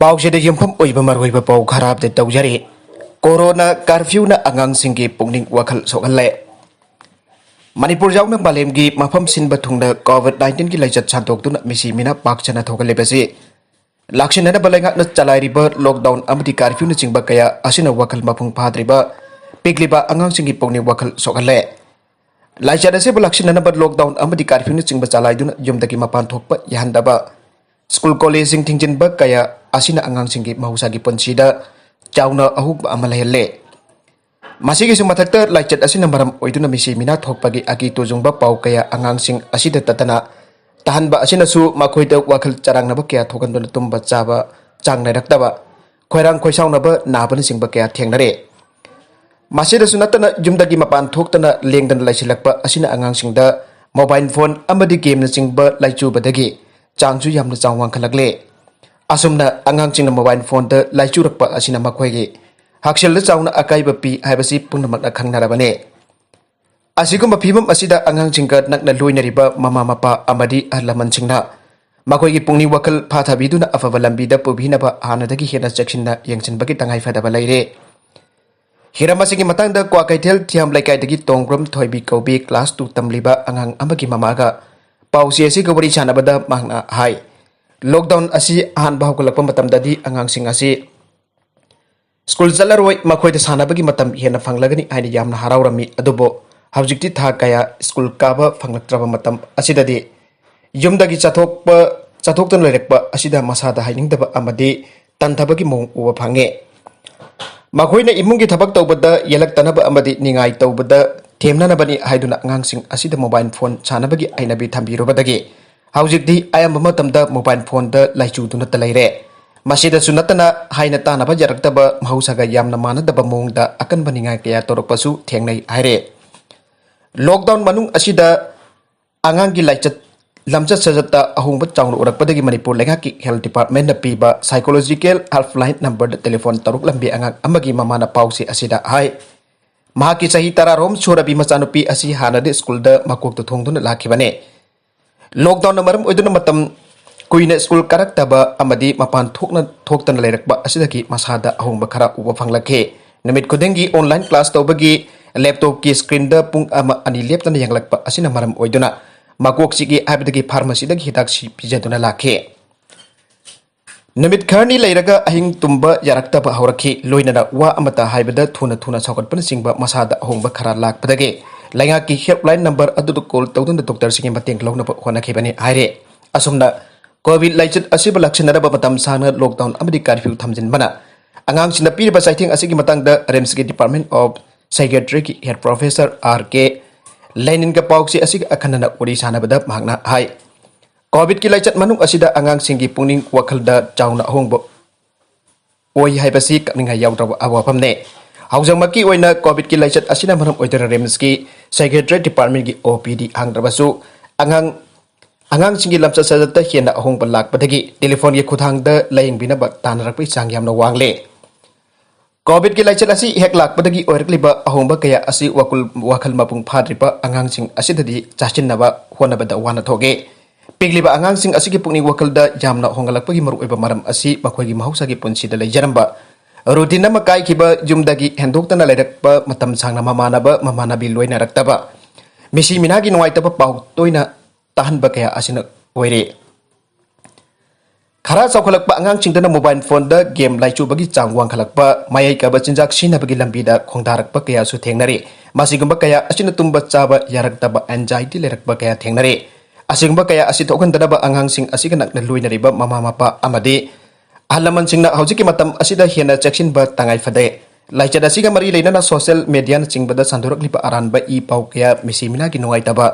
पाउसेदा यमफम ओइबा मरहोइबा पाउ खराब दे तौजरे corona curfew ना अंगांग सिंगे पुंगनिंग वखल सोगले मणिपुर जाउना मालेमगी मफम सिनबा थुंगना कोविड-19 की लाइचत सानथोक्तुना मिसी मिना पाकचना थोगले बसे लाक्सिनना बलेगा न चलाइरिबा लॉकडाउन अमदि कर्फ्यू न चिंबा कया असिना वखल मफुंग फाद्रिबा पिगलिबा अंगांग सिंगी पुंगनिंग वखल सोगले लाइचत असे बलाक्सिनना बा लॉकडाउन अमदि कर्फ्यू न चिंबा चलाइदुना युमदगी मपान थोकपा याहंदबा स्कूल कॉलेज सिंग थिंजिनबा कया असिना अंगांग सिंगी महौसागी पुंसीदा चाउना अहुब अमलहेले मासिगी सुमथक्ता लाइचत असिना मरम ओइदुना मिसी मिना थोकपगी अगी तुजुंगबा पाउ कया अंगांग सिंग असिदा ततना तहनबा असिनासु मखोइदा वखल चरांगनबा कया थोगनदुना तुम्बा चाबा चांगनाइरक्तबा खोइरांग खोइसाउनबा नाबना सिंगबा कया थेंगनरे मासिदासु नतना जुमदगी मपान थोक्तना लेंदन लाइसिलक्पा असिना अंगांग सिंगदा मोबाइल फोन अमदि गेमना चिंगबा लाइचुबदगी चांगसु यामना चांगवांग खलगले असुमना अंगांग चिंगना मोबाइल फोन द लाइचुरक्पा असिना मखोइगे हक्सेल चाउना अकाइबा पी हाइबसी पुनमकना खंगनारबने असिगुम्बा फिबम असिदा अंगांग चिंगा नकना लोइनरिबा ममा मपा अमदि अहलमन सिंगना मखोइगी पुंगनी वखल फाथाबिदुना अफबा लंबीदा पुबिनबा हानदगी हेना चेक्सिनना यंगसिनबगी तंगाइ फदबा लैरे हिरामसिगी मतंगदा क्वाकैथेल थियाम लाइकाइदगी तोंग्रम थोइबी कौबी क्लास 2 तमलिबा अंगांग अमगी ममागा पाउसी असी गवरी छानबदा मांगना हाई लॉकडाउन असी अहानबा हौगलक्पा मतमददी अंगांग सिंग असी स्कूल चलरोय मखोइदा सानबगी मतम हेना फंगलगनी हाइनि यामना हराउरमी अदुबो हौजिक्ति था कया स्कूल काबा फंगलक्त्रबा मतम असिददी युमदगी चथोक्तन लेरक्पा असिदा मसादा हाइनिंगदबा अमदी तंथबगी मोंग उबा फंगे मखोइना इमुंगी थबक तौबदा येलक्तनबा अमदी निंगाइ तौबदा थेमननबनी हाइदुना अंगांगसिंग असिदा मोबाइल फोन सानबगी आइनबी थंबीरोबदगी हौजिक्ति अयंबा मतमदा मोबाइल फोन द लाइचुदुना तलैरे मसिदसु नतना हाइना तानबा जरक्तबा महौसागा यामना मानदबा मोंगदा अकनबा निंगाइ कया तोरकपसु थेंगनै हाइरे लॉकडाउन मनुंग असिदा अंगांगी लाइचत लमचत सजता अहोंबा चाउन उरकपदगी मणिपुर लेंगाकी हेल्थ डिपार्टमेंट न पीबा साइकोलॉजिकल हेल्पलाइन नंबर टेलीफोन तरुक लंबी अंगांग अमगी ममाना पाउसी असिदा हाई महाकी सही तरारोम छोरबी मचानुपी असी हानदे स्कूल द मकोक थोंगदुना लाखिबने लॉकडाउन मरम ओइदुना मतम कुइना स्कूल करक्तबा अमदी मपान थोक्तन लेरकबा असिदगी मसादा अहोंबा खरा उबा फंगलखे नमित खुदेंगी ऑनलाइन क्लास तौबगी लैपटॉप की स्क्रीन द पुंग अमा अनि लेपतना यंगलकपा असिना मरम ओइदुना मकोक सिगी आबदगी फार्मेसी दगी हिदाक सि पिजदुना लाखे नमित खरनी लेरगा अहिंग तुम्बा यारक्तबा हौरखी लोइनना वा अमता हाइबदा थुना थुना सौगटपन सिंगबा मसादा अहोंबा खरा लाखपदगे लैंगा की हेल्पलाइन नंबर अदुदु कॉल तौदुन डॉक्टर सिंगे मतेंग लौनबा होनाखिबने हाइरे असुमना कोविड लाइचत असिबा लक्षणरबा मतम साना लॉकडाउन अमदि कर्फ्यू थमजिनबना अंगांग सिना पीरिबा साइथिंग असिगी मतंगदा रेम्स के डिपार्टमेंट ऑफ साइकेट्री की head professor R K Lenin का पाउसी असिग अखनना उरी सानबदा मांगना हाई कोविड की लाइचत मनुंग असिदा अंगांग सिंगी पुंगनिंग वखलदा चाउना होंगबो ओइ हाइबसी कनिंगा यावद्रबा अवाफमने हौजमकी ओइना कोविड की लाइचत असिना मरम ओइदर रेम्स की साइकेट्री डिपार्टमेंट की ओपीडी हांगद्रबसु अंगांग सिंगी लमचा सजता हेना अहोंगबा लाखपदगी टेलीफोन की खुथांगदा लायंगबिनबा तानरकपै चांग यामना वांगले कोविड की लाइचत असी हेक लाखपदगी ओरकलिबा अहोंबा कया असी वखल मपुंग फाद्रिबा अंगांग सिंग असिददी चाचिनबा होनबदा वाना थोगे पिगलिबा अंगांग सिंग असिगी पुंगनी वखलदा यामना होंगलकपगी मरुइबा मरम असी मखोइगी महौसागी पुंसीदा लेजरंबा रूटीन अमा काइखिबा जुमदगी हेंदोक्तना लेरकपा मतम सांगना ममानाबी लोइनरक्तबा मिसी मिनागी नुवाइतबा पाउ तोइना तहनबा कया असिना ओइरे खरा चौखलकपा अंगांग चिंगदना मोबाइल फोन द गेम लाइचुबगी चांग वांखलकपा मायै कबा चिंजाक सिनबगी लंबीदा खोंदारकपा कया सु थेंगनरे मासिगुंबा कया असिना तुम्बा चाबा यारक्तबा एंजाइटी लेरकपा कया थेंगनरे असिगुंबा कया असि थोखनदनबा अंगांग सिंग असिगा नकना लोइनरिबा ममा मपा अमदि अहलमन सिंगना हौजिकी मतम असिदा हेना चेक्सिनबा तंगाइ फदे लाइचत असिगा मरी लेनना सोशल मीडिया न चिंगबदा संदोरकलिबा अरानबा ई पाउ कया मिसिमिनागी नुवाइतबा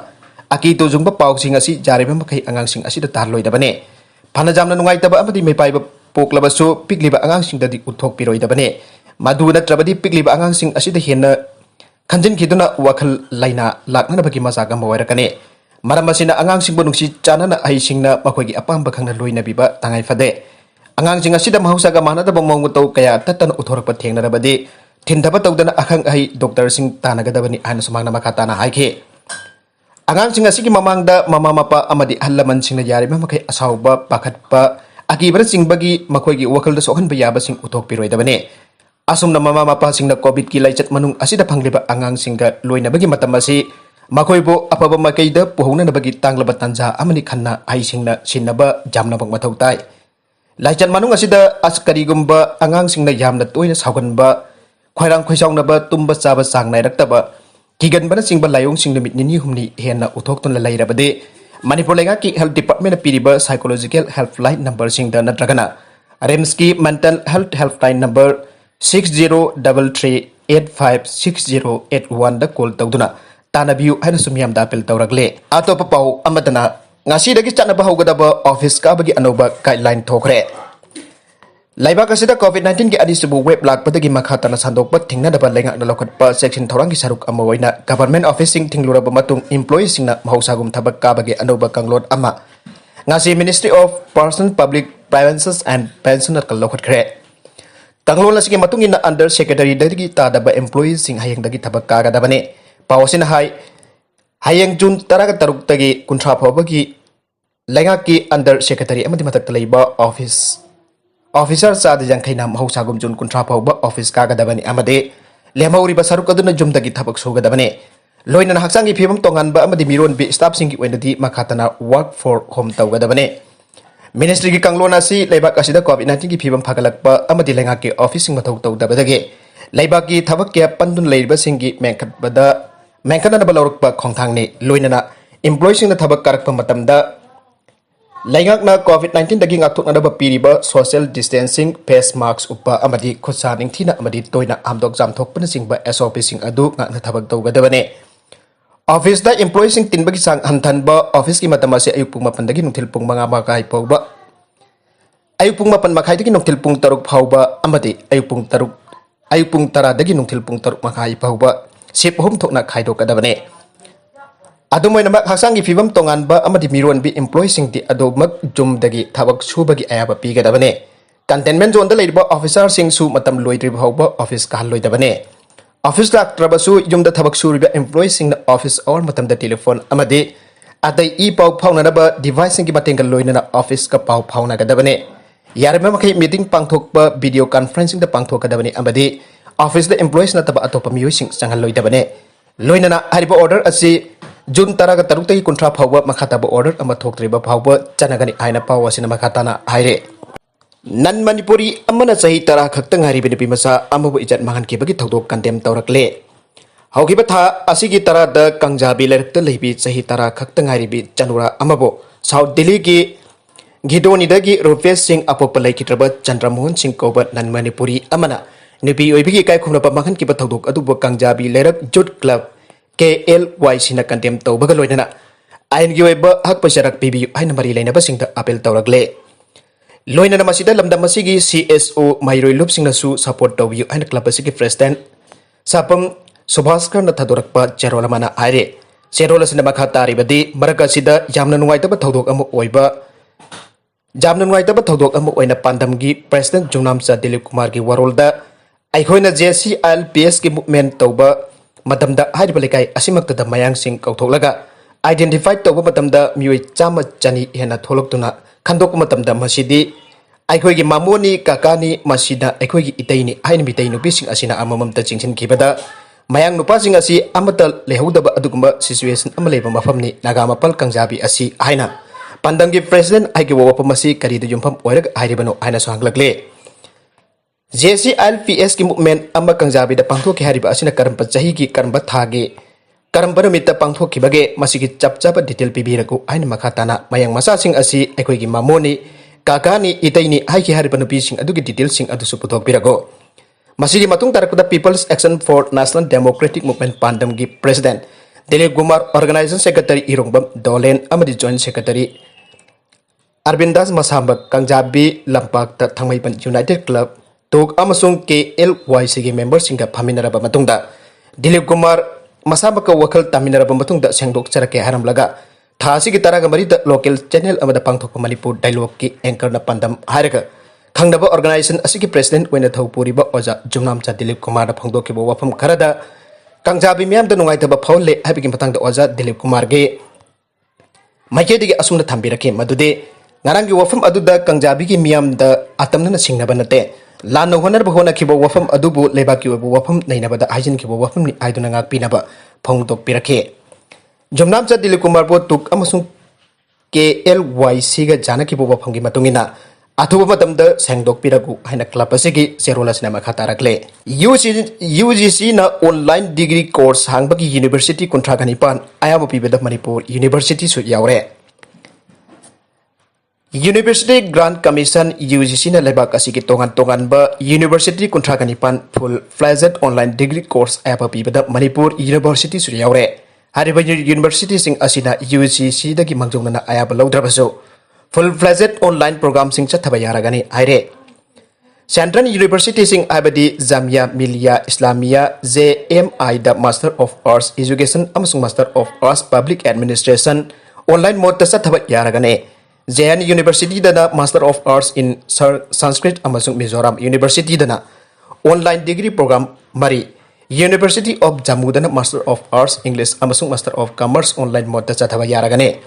अकी तुजुंबा पाउ सिंग असि जारिबा मखै अंगांग सिंग असिदा तारलोइदबने फना जामना नुंगाइतबा अमदि मेपाइबा पोक्लबसु पिगलिबा अंगांग सिंगददी उथोकपिरोइदबने मधु नत्रबदी पिगलिबा अंगांग सिंग असिदा हेना खंजिन खिदुना वखल लाइना लाकनबगी मजागम वरकने मरम असिना अंगांग सिंगबु नुंगसि चानना अहिसिंगना मखोइगी अपांबा खंगना लोइनबिबा तंगाइ फदे अंगांग सिंग असिदा महौसागा मानदबा मोंग तौ कया तत्तन उथोरकपा थेंगनरबदी थिनदबा तौदना अखंग अहि डॉक्टर सिंग तानगदबनी हाना सुमांगना मखाताना हाइखे अंगांग सिंग असिगी ममांगदा ममा मपा अमदि अहलमन सिंगना यारिबा मखै असाउबा पाखतपा akibara singbagi makhoi gi wakal da sohan ba yaba sing uthok piroi da bane asumna mama mapa singna covid ki laichat manung asida phangliba angang singa loina bagi matam asi makhoi bo apaba makai da puhuna na bagi tanglaba tanja amani khanna ai singna sinaba jamna bang mathau tai laichat manung asida askari gumba angang singna yamna toina saugan ba khoirang khoisong na ba tumba chaba sang nai raktaba kigan bana singba layong sing numit nini humni hena uthok ton la lairabade manipur lenga ki health department piriba psychological helpline number sing da natragana rems ki mental health helpline number 6033856081 da call tawduna tanabiu haina sumyam da apel tawragle atopa pau amadana ngasi dagi chana ba hogadaba office ka bagi anoba guideline thokre Laibak asida COVID-19 ki adi subu web lag padagi makhatana sandok pat thingna daba lenga na lokhat pa section thorang ki saruk amawaina government office sing thinglura ba matung employees sing na mahausagum thabak ka bagi anoba kanglot ama ngasi Ministry of Persons Public Privacies and Pensioner kal lokhat khre kanglon lasigi matung ina under secretary dagi ta daba employees sing hayang dagi thabak ka ga dabane pawasin hai hayang June taraga taruk tagi kuntra phobagi lenga ki under secretary amadi matak talaiba officer sa de jangkai nam hausa gum jun kuntra phauba office ka gadabani amade lemhauri ba saruk aduna jum dagi thabak so gadabani loina haksang gi phibam tongan ba amadi miron bi staff sing gi wenadi makhatana work for home taw gadabani ministry gi kanglona si leibak asida covid-19 gi phibam phagalak ba amadi lenga ki office sing mathau taw dabadage leibak gi thabak ke pandun leiba sing gi mengkhat bada mengkana na baloruk ba khongthang ni loina na employee sing na thabak karak pa matamda Laingak na COVID-19 dagi ngaktuk na ba piriba social distancing face masks upa amadi khutsaning thina amadi toina amdok jam thok pan sing ba SOP sing adu ngak na thabak taw gadabane office da employee sing tin bagi sang hamthan ba office ki matama se ayuk pung mapan dagi nungthil pung manga makai pau ba ayuk pung mapan makai dagi nungthil pung taruk phau ba amadi ayuk pung tara dagi nungthil pung taruk makai phau ba sip hom thok na khai do gadabane Adumoy namak hasang ifibam tongan ba amadi miron bi employee sing ti adomak jum dagi thabak su bagi ayaba pi gadabane containment zone da leiba officer sing su matam loitri ba office ka loi dabane office lak trabasu yum da thabak su riba employee sing na office or matam da telephone amadi adai e pau phauna na ba device sing ki mateng ka loina na office ka pau phauna gadabane yarma makai meeting pangthok ba video conferencing da pangthok gadabane amadi office da employees na taba atopa miyo sing sangal loi dabane loina na hariba order asi Jun taraga taruk tagi kontra phauba makhata ba order ama thoktriba phauba chanagani aina pawa sina makhatana haire nan manipuri amana sahi tara khaktang hari bini pimasa amabu ijat mahan ki bagi thodok kandem tawrakle hauki ba tha asigi tara da kangjabi lerkta leibi sahi tara khaktang hari bi chanura amabo South Delhi ki Gidoni dagi Rufes Singh apopalai kitraba Chandramohan Singh koba nan manipuri amana nupi oibigi kai khumna pa mahan ki ba thodok adu ba kangjabi lerak jut club KLY sina kandem taw baga loinana ain gi weba hak pasarak pibi ain mari leina basing da apel tawragle loinana masida lamda masigi CSO mairoi lup singna su support taw yu ain club basigi president sapam Subhaskar na thadorak pa cherola mana aire cherola sina makha tari badi maraka sida jamna nungai ta ba thodok amu oiba jamna nungai ta ba thodok amu oina pandam gi president Jungnam Cha Dilip Kumar gi warolda aikhoina JCLPS gi movement tawba Madamda hari balikai asimak tada mayang sing kautholaga identified toba madamda mioi chama chani hena tholok tuna khandok madamda masidi aikoi gi mamoni kakani masida aikoi gi itaini haini mitai nu bising asina amamam ta chingsin kibada mayang nupa sing asi amata lehudaba adugumba situation amaleba mafamni nagamapal kangjabi asi haina pandamgi president aigi wapa masi kari du yumpham oirag hairibano haina sohanglagle JCLPS ki movement amma kangjabi da pangtho ki hariba asina karamba chahi ki karamba thage karamba ramita pangtho ki bage masigi chapchapa detail pibiraku aina makhatana mayang masa sing asi aikoi gi mamoni kakani itaini hai ki hariba nupi sing adugi detail sing adu su puthok birago masigi matung tarakda People's Action for National Democratic Movement pandam gi president Dilip Kumar organization secretary Irongbam Dolen amadi joint secretary Arbindas Masambak kangjabi lampak ta thangmaipan United Club Tuk amasung KLY sigi member singga paminaraba matungda Dilip Kumar masabaka wakal taminaraba matungda sengdok charake haram laga thasi ki taraga marida local channel amada pangthok Manipur dialogue ki anchor na pandam haraga khangnaba organization asigi president wena thopuri ba oja Jungnam Cha Dilip Kumar da phangdok ki wafam kharada kangjabi miyam da nungai taba phawle habigi matang da oja Dilip Kumar ge maike dige asumna thambirake madude ngarang gi wafam aduda kangjabi gi miam da atamna singnaba nate lan honar hona khibo wafam adubu leba ki wafam nainaba da hajin khibo wafam ni aiduna ngak pinaba phong tok pirake jomnam cha dilip kumar bo tuk amasung KLYC ga jana khibo wafam gi matungina athuba matam da sengdok piragu haina club asigi zerola sinama khatarakle UGC na online degree course hangbagi university kontra gani pan ayaba pibeda manipur university su yaure University Grant Commission UGC na lebak asigi tongan ba university kontra gani pan full fledged online degree course ayaba pibeda manipur university su yaure hariba university sing asina UGC dagi mangjongna ayaba lawdrabaso full fledged online program sing chathaba yaragani aire Central University sing abadi Jamia Millia Islamia JMI da Master of Arts Education amasung Master of Arts Public Administration online mode ta chathaba yaragani JN University dana Master of Arts in Sanskrit amasung Mizoram University dana online degree program mari University of Jammu dana Master of Arts English amasung Master of Commerce online mode ta chathaba yaragani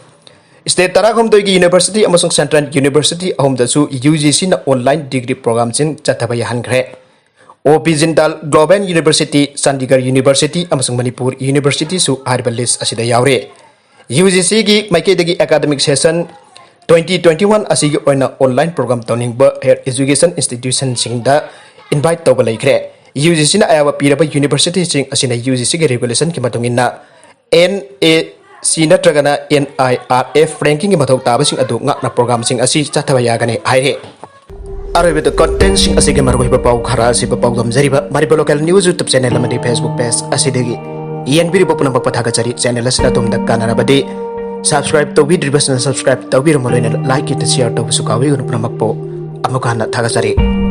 State Tarahom Doigi University amasung Central University ahom dasu UGC na online degree program sin chathaba yahankre OP Jindal Global University Chandigarh University amasung Manipur University su harba list asida yaure UGC gi maikei academic session 2021 asigi oina online program toning ba higher education institution singda invite toba laikre UGC na ayaba piraba university sing asina UGC gi regulation ki matungina NAC natragana NIRF ranking gi mathau tabasing adu ngakna program sing asi chathaba yagane haire arobe the content sing asigi margoi ba pau khara si ba pau dam jariba mari local news youtube channel amadi facebook page asidegi yenbiri bopuna ba pathaga chari channel asina tomda kanarabadi subscribe to video subscribe to video like it share to sukawi gunu pramakpo amukana thaga chari